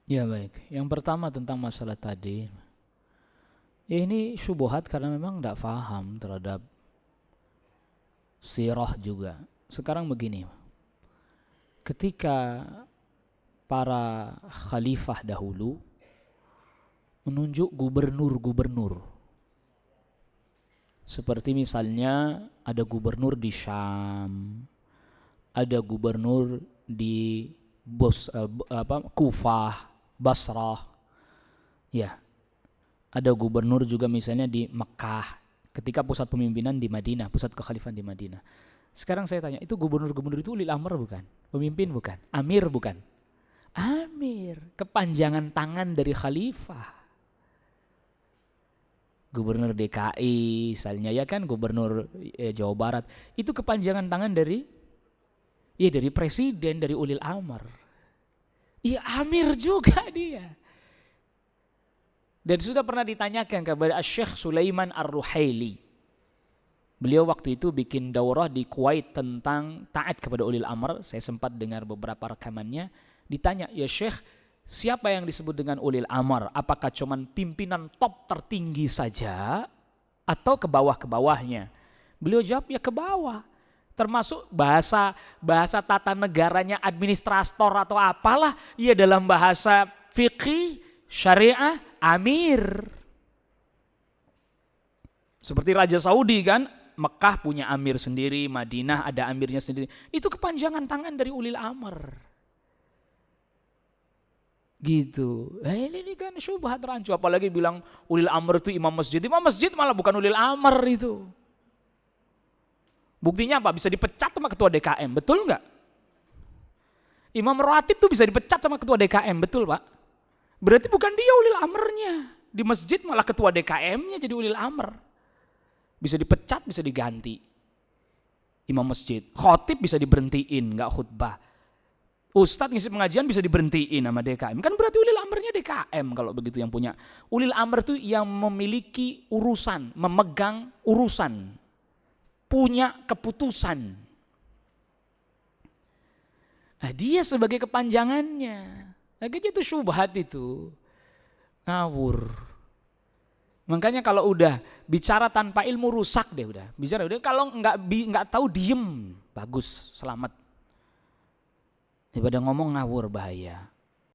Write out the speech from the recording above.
Ya baik, yang pertama tentang masalah tadi, ya ini syubhat karena memang tidak faham terhadap sirah juga. Sekarang begini, ketika para khalifah dahulu menunjuk gubernur-gubernur, seperti misalnya ada gubernur di Syam, ada gubernur di Kufah, Basrah, ya, ada gubernur juga misalnya di Mekah, ketika pusat pemimpinan di Madinah, pusat kekhalifahan di Madinah. Sekarang saya tanya, itu gubernur-gubernur itu ulil amr bukan? Pemimpin bukan? Amir bukan? Amir, kepanjangan tangan dari khalifah. Gubernur DKI misalnya, ya kan, gubernur Jawa Barat, itu kepanjangan tangan dari presiden, dari ulil amr. Iya, amir juga dia. Dan sudah pernah ditanyakan kepada Syekh Sulaiman Ar-Ruhaili. Beliau waktu itu bikin daurah di Kuwait tentang taat kepada ulil amr. Saya sempat dengar beberapa rekamannya. Ditanya, ya Syekh, siapa yang disebut dengan ulil amr? Apakah cuman pimpinan top tertinggi saja atau ke bawah-ke-bawahnya? Beliau jawab, ya ke bawah. Termasuk bahasa tata negaranya administrator atau apalah, ya dalam bahasa fikih, syariah, amir. Seperti Raja Saudi kan, Mekah punya amir sendiri, Madinah ada amirnya sendiri. Itu kepanjangan tangan dari ulil amr. Gitu. Ini kan syubhat rancu, apalagi bilang ulil amr itu imam masjid. Imam masjid malah bukan ulil amr itu. Buktinya apa? Bisa dipecat sama ketua DKM, betul nggak? Imam ratib tuh bisa dipecat sama ketua DKM, betul Pak? Berarti bukan dia ulil amrnya. Di masjid malah ketua DKM-nya jadi ulil amr. Bisa dipecat, bisa diganti. Imam masjid, khotib bisa diberhentiin, nggak khutbah. Ustadz ngisi pengajian bisa diberhentiin sama DKM. Kan berarti ulil amrnya DKM kalau begitu yang punya. Ulil amr itu yang memiliki urusan, memegang urusan, punya keputusan. Nah, dia sebagai kepanjangannya. Nah, itu syubhat itu. Ngawur. Makanya kalau udah bicara tanpa ilmu rusak deh udah. Bicara udah, kalau nggak tahu diem, bagus, selamat. Daripada ngomong ngawur bahaya.